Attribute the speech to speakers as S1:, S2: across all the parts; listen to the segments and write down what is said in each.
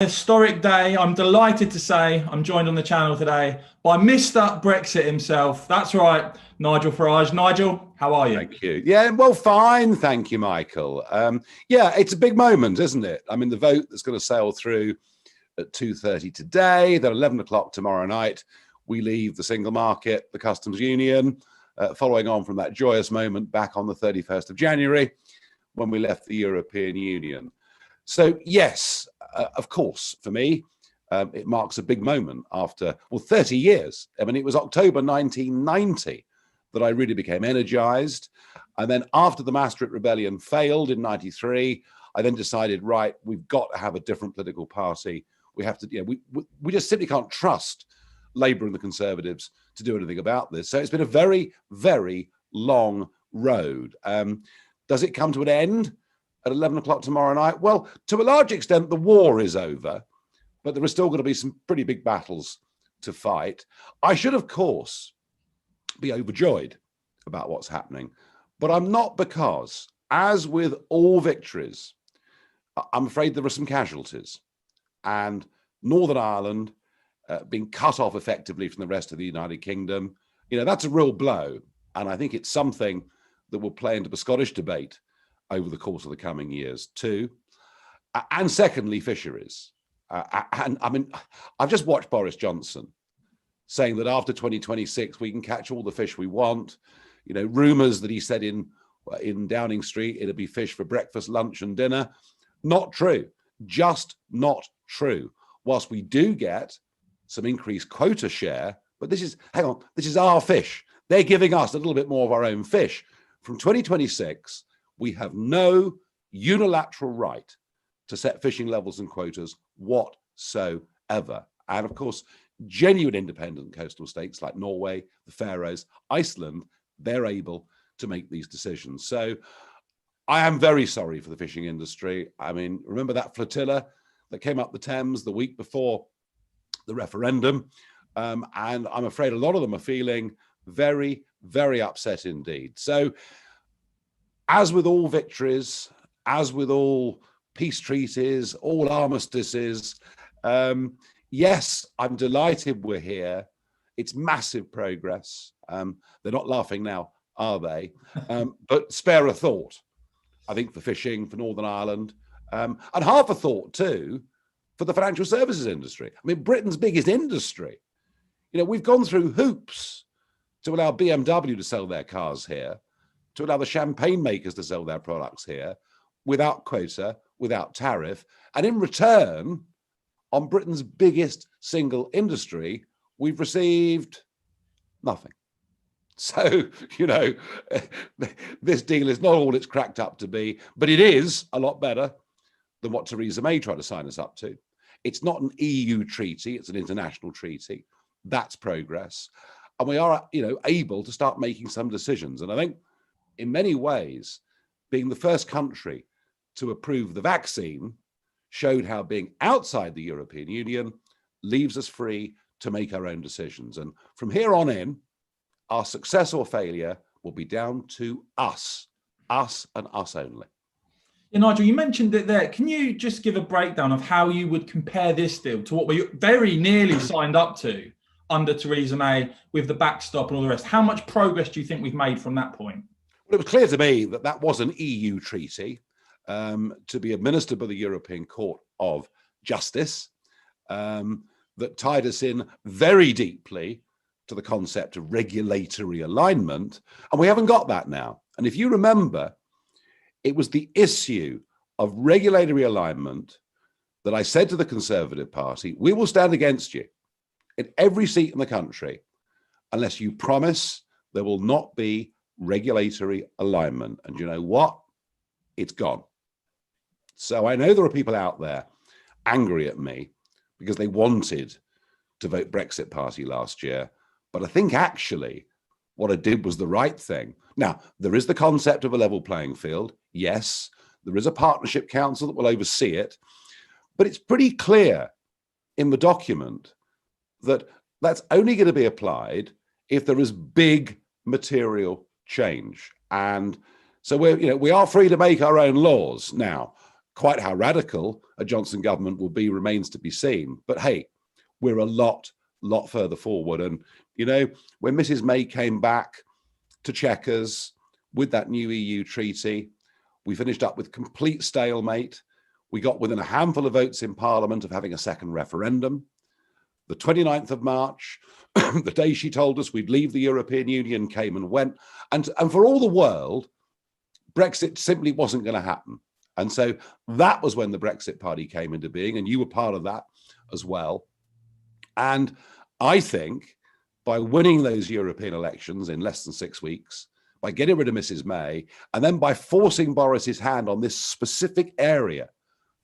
S1: Historic day. I'm delighted to say I'm joined on the channel today by Mr. Brexit himself. That's right, Nigel Farage. Nigel, how are you?
S2: Thank you. Yeah, well, fine. Thank you, Michael. Yeah, it's a big moment, isn't it? I mean, the vote that's going to sail through at 2:30 today, then 11 o'clock tomorrow night, we leave the single market, the customs union, following on from that joyous moment back on the 31st of January when we left the European Union. So, yes, of course, for me, it marks a big moment after, 30 years. I mean, it was October 1990 that I really became energized. And then after the Maastricht Rebellion failed in 93, I then decided, right, we've got to have a different political party. We have to, we just simply can't trust Labour and the Conservatives to do anything about this. So it's been a very, very long road. Does it come to an end at 11 o'clock tomorrow night? Well, to a large extent, the war is over, but there are still going to be some pretty big battles to fight. I should, of course, be overjoyed about what's happening, but I'm not, because, as with all victories, I'm afraid there are some casualties. And Northern Ireland being cut off effectively from the rest of the United Kingdom, that's a real blow. And I think it's something that will play into the Scottish debate over the course of the coming years too. And secondly, fisheries. And I mean, I've just watched Boris Johnson saying that after 2026, we can catch all the fish we want. Rumors that he said in Downing Street, it'll be fish for breakfast, lunch and dinner. Not true, just not true. Whilst we do get some increased quota share, but this is our fish. They're giving us a little bit more of our own fish. From 2026, we have no unilateral right to set fishing levels and quotas whatsoever. And of course, genuine independent coastal states like Norway, the Faroes, Iceland, they're able to make these decisions. So I am very sorry for the fishing industry. I mean, remember that flotilla that came up the Thames the week before the referendum? And I'm afraid a lot of them are feeling very, very upset indeed. So as with all victories, as with all peace treaties, all armistices, yes, I'm delighted we're here. It's massive progress. They're not laughing now, are they? But spare a thought, I think, for fishing, for Northern Ireland, and half a thought too for the financial services industry. I mean, Britain's biggest industry. We've gone through hoops to allow BMW to sell their cars here, to allow the champagne makers to sell their products here without quota, without tariff. And in return, on Britain's biggest single industry, we've received nothing. So, this deal is not all it's cracked up to be, but it is a lot better than what Theresa May tried to sign us up to. It's not an EU treaty, it's an international treaty. That's progress. And we are, able to start making some decisions. And I think in many ways, being the first country to approve the vaccine showed how being outside the European Union leaves us free to make our own decisions. And from here on in, our success or failure will be down to us and us only.
S1: Yeah, Nigel, you mentioned it there. Can you just give a breakdown of how you would compare this deal to what we very nearly signed up to under Theresa May with the backstop and all the rest? How much progress do you think we've made from that point?
S2: Well, it was clear to me that that was an EU treaty to be administered by the European Court of Justice that tied us in very deeply to the concept of regulatory alignment. And we haven't got that now. And if you remember, it was the issue of regulatory alignment that I said to the Conservative Party, we will stand against you in every seat in the country unless you promise there will not be regulatory alignment. And you know what? It's gone. So I know there are people out there angry at me because they wanted to vote Brexit Party last year. But I think actually what I did was the right thing. Now, there is the concept of a level playing field. Yes, there is a partnership council that will oversee it. But it's pretty clear in the document that that's only going to be applied if there is big material change. And so we are free to make our own laws. Now, Quite how radical a Johnson government will be remains to be seen. But hey, we're a lot further forward. And, you know, when Mrs. May came back to Chequers with that new EU treaty, we finished up with complete stalemate. We got within a handful of votes in Parliament of having a second referendum. The 29th of March, the day she told us we'd leave the European Union, came and went. And for all the world, Brexit simply wasn't going to happen. And so that was when the Brexit Party came into being, and you were part of that as well. And I think by winning those European elections in less than 6 weeks, by getting rid of Mrs. May, and then by forcing Boris's hand on this specific area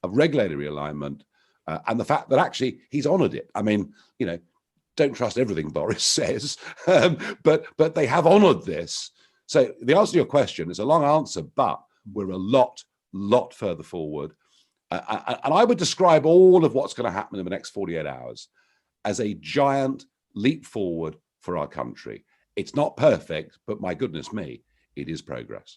S2: of regulatory alignment, and the fact that actually he's honoured it. I mean, you know, don't trust everything Boris says, but they have honoured this. So the answer to your question is a long answer, but we're a lot further forward. And I would describe all of what's going to happen in the next 48 hours as a giant leap forward for our country. It's not perfect, but my goodness me, it is progress.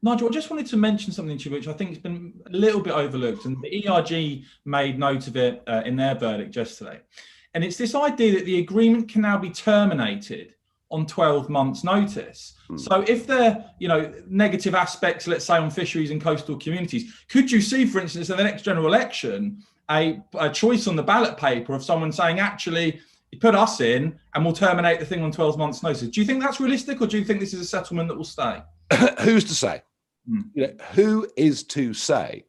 S1: Nigel, I just wanted to mention something to you, which I think has been a little bit overlooked, and the ERG made note of it in their verdict yesterday. And it's this idea that the agreement can now be terminated on 12 months' notice. So if there are, you know, negative aspects, let's say, on fisheries and coastal communities, could you see, for instance, in the next general election, a choice on the ballot paper of someone saying, actually, you put us in and we'll terminate the thing on 12 months' notice? Do you think that's realistic, or do you think this is a settlement that will stay?
S2: Who's to say? You know, who is to say?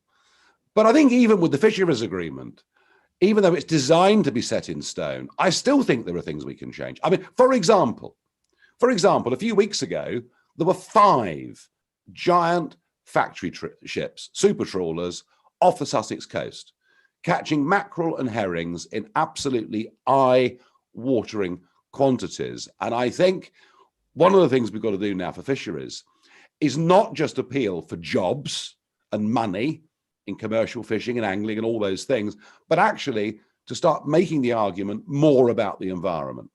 S2: But I think even with the fisheries agreement, even though it's designed to be set in stone, I still think there are things we can change. I mean, for example, a few weeks ago, there were 5 giant factory ships, super trawlers, off the Sussex coast, catching mackerel and herrings in absolutely eye-watering quantities. And I think one of the things we've got to do now for fisheries is not just appeal for jobs and money in commercial fishing and angling and all those things, but actually to start making the argument more about the environment.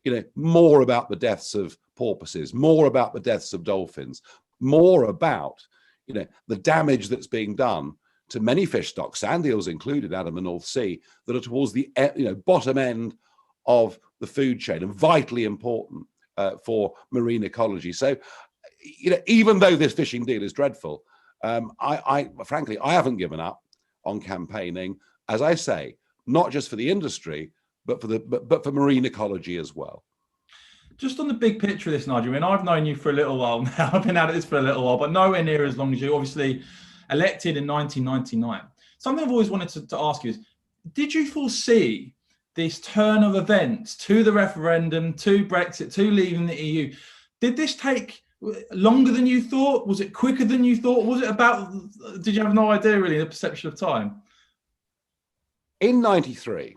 S2: You know, more about the deaths of porpoises, more about the deaths of dolphins, more about, you know, the damage that's being done to many fish stocks, sand eels included, out of the North Sea, that are towards the, you know, bottom end of the food chain and vitally important for marine ecology. So, you know, even though this fishing deal is dreadful, I frankly, I haven't given up on campaigning, as I say, not just for the industry, but for marine ecology as well.
S1: Just on the big picture of this, Nigel, I mean, I've known you for a little while now. I've been at this for a little while, but nowhere near as long as you. Obviously, elected in 1999. Something I've always wanted to ask you is, did you foresee this turn of events to the referendum, to Brexit, to leaving the EU? Did this take longer than you thought? Was it quicker than you thought? Was it about, did you have no idea really, the perception of time?
S2: In 93,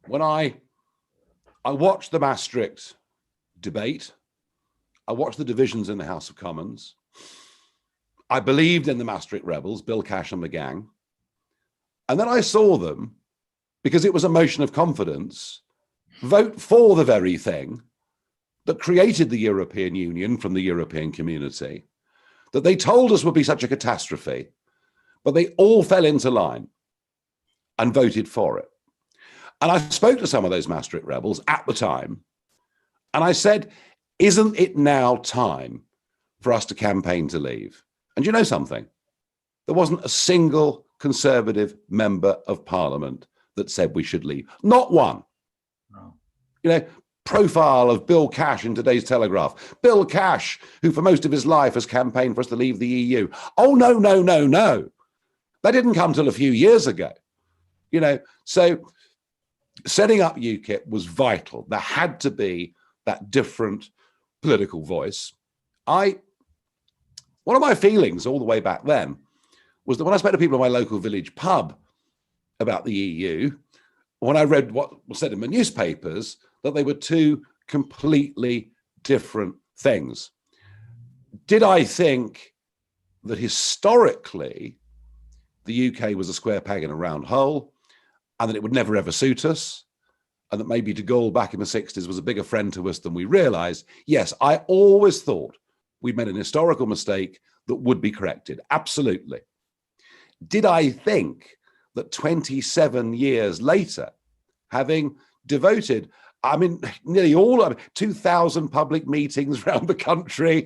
S2: when I watched the Maastricht debate, I watched the divisions in the House of Commons, I believed in the Maastricht rebels, Bill Cash and the gang, and then I saw them, because it was a motion of confidence, vote for the very thing that created the European Union from the European community, that they told us would be such a catastrophe, but they all fell into line and voted for it. And I spoke to some of those Maastricht rebels at the time, and I said, isn't it now time for us to campaign to leave? And you know something? There wasn't a single Conservative member of Parliament that said we should leave. Not one. No. You know, profile of Bill Cash in today's Telegraph. Bill Cash, who for most of his life has campaigned for us to leave the EU. Oh, no, no, no, no. That didn't come till a few years ago. You know, so setting up UKIP was vital. There had to be that different political voice. One of my feelings all the way back then was that when I spoke to people in my local village pub about the EU, when I read what was said in the newspapers, that they were two completely different things. Did I think that historically the UK was a square peg in a round hole, and that it would never ever suit us, and that maybe de Gaulle back in the 60s was a bigger friend to us than we realized? Yes, I always thought we'd made an historical mistake that would be corrected. Absolutely. did I think that 27 years later, having devoted, I mean, nearly all, 2,000 public meetings around the country,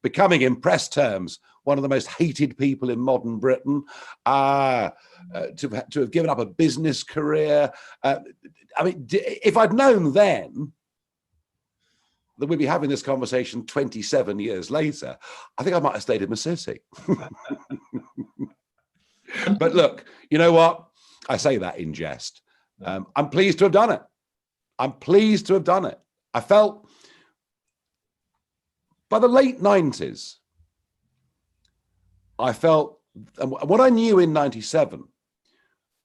S2: becoming, in press terms, one of the most hated people in modern Britain, to have given up a business career. I mean, if I'd known then that we'd be having this conversation 27 years later, I think I might have stayed in the city. But look, you know what? I say that in jest. I'm pleased to have done it. I'm pleased to have done it. I felt by the late 90s, I felt, and what I knew in 97,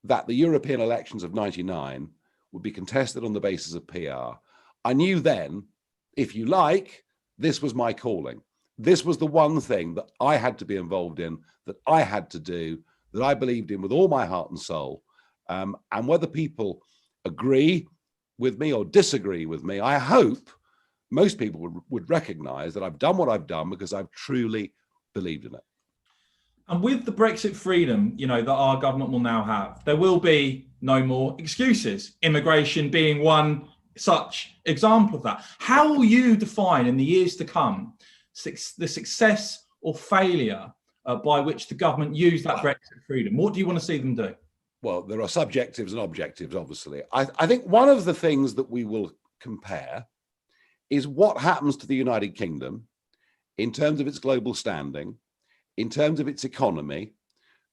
S2: that the European elections of 99 would be contested on the basis of PR. I knew then, if you like, this was my calling. This was the one thing that I had to be involved in, that I had to do, that I believed in with all my heart and soul. And whether people agree with me or disagree with me, I hope most people would recognize that I've done what I've done because I've truly believed in it.
S1: And with the Brexit freedom, that our government will now have, there will be no more excuses. Immigration being one such example of that. How will you define in the years to come the success or failure by which the government use that Brexit freedom? What do you want to see them do?
S2: Well, there are subjectives and objectives, obviously. I think one of the things that we will compare is what happens to the United Kingdom in terms of its global standing, in terms of its economy,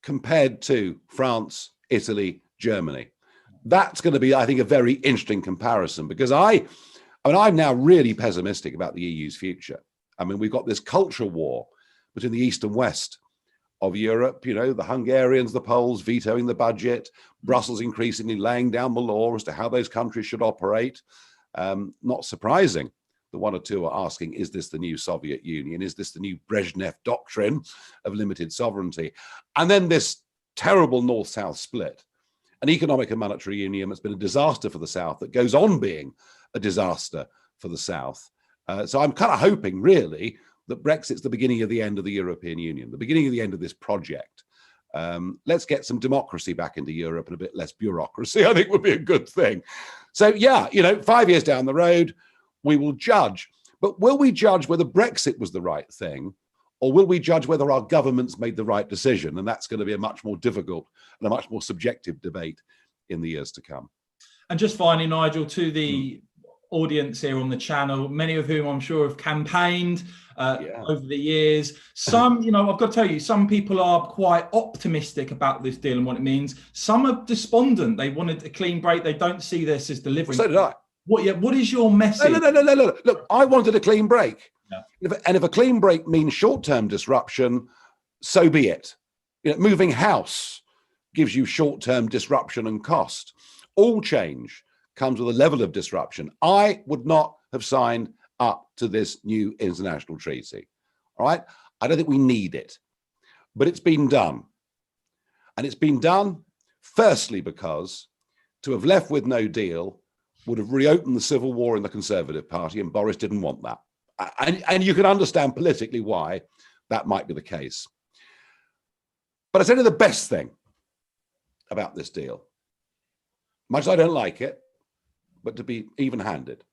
S2: compared to France, Italy, Germany. That's going to be, I think, a very interesting comparison, because I'm now really pessimistic about the EU's future. I mean, we've got this cultural war between the East and West of Europe, the Hungarians, the Poles vetoing the budget, Brussels increasingly laying down the law as to how those countries should operate. Not surprising that one or two are asking, is this the new Soviet Union? Is this the new Brezhnev doctrine of limited sovereignty? And then this terrible North-South split, an economic and monetary union that's been a disaster for the South, that goes on being a disaster for the South. So I'm kind of hoping, really, that Brexit's the beginning of the end of the European Union, the beginning of the end of this project. Let's get some democracy back into Europe and a bit less bureaucracy, I think would be a good thing. So, yeah, 5 years down the road, we will judge. But will we judge whether Brexit was the right thing, or will we judge whether our governments made the right decision? And that's going to be a much more difficult and a much more subjective debate in the years to come.
S1: And just finally, Nigel, to the audience here on the channel, many of whom I'm sure have campaigned over the years. Some, I've got to tell you, some people are quite optimistic about this deal and what it means. Some are despondent. They wanted a clean break. They don't see this as delivering.
S2: So did I.
S1: What is your message?
S2: No. Look, I wanted a clean break. Yeah. And if a clean break means short-term disruption, so be it. Moving house gives you short-term disruption and cost. All change comes with a level of disruption. I would not have signed up to this new international treaty. All right? I don't think we need it. But it's been done. And it's been done, firstly, because to have left with no deal would have reopened the civil war in the Conservative Party, and Boris didn't want that. And you can understand politically why that might be the case. But I tell you the best thing about this deal, much as I don't like it, but to be even-handed,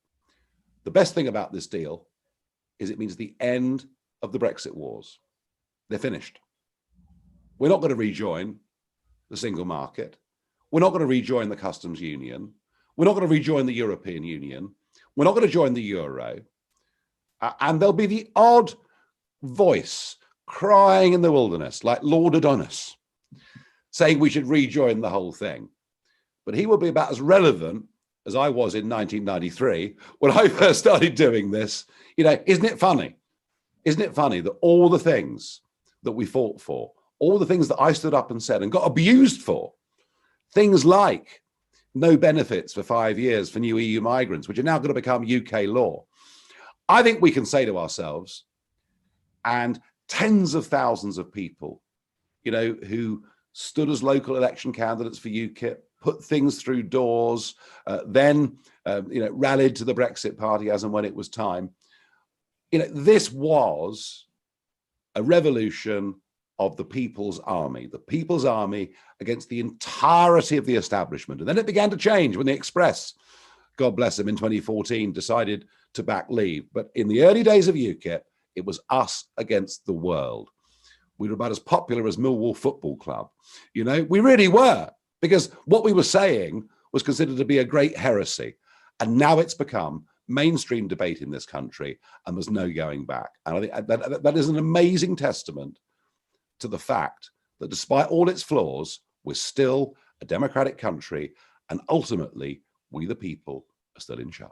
S2: the best thing about this deal is it means the end of the Brexit wars. They're finished. We're not going to rejoin the single market. We're not going to rejoin the customs union. We're not going to rejoin the European Union. We're not going to join the euro. And there'll be the odd voice crying in the wilderness, like Lord Adonis, saying we should rejoin the whole thing. But he will be about as relevant as I was in 1993 when I first started doing this. Isn't it funny? Isn't it funny that all the things that we fought for, all the things that I stood up and said and got abused for, things like no benefits for 5 years for new EU migrants, which are now going to become UK law. I think we can say to ourselves, and tens of thousands of people, who stood as local election candidates for UKIP, put things through doors, then rallied to the Brexit Party as and when it was time. This was a revolution of the People's Army against the entirety of the establishment. And then it began to change when the Express, God bless them, in 2014 decided to back Leave. But in the early days of UKIP, it was us against the world. We were about as popular as Millwall Football Club. You know, we really were, because what we were saying was considered to be a great heresy. And now it's become mainstream debate in this country, and there's no going back. And I think that is an amazing testament to the fact that despite all its flaws, we're still a democratic country, and ultimately, we the people are still in charge.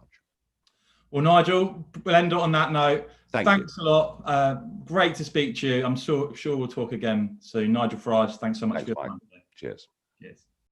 S1: Well, Nigel, we'll end it on that note. Thanks a lot. Great to speak to you. I'm sure we'll talk again soon. Nigel Farage, thanks so much for your time today.
S2: Cheers.
S1: Cheers.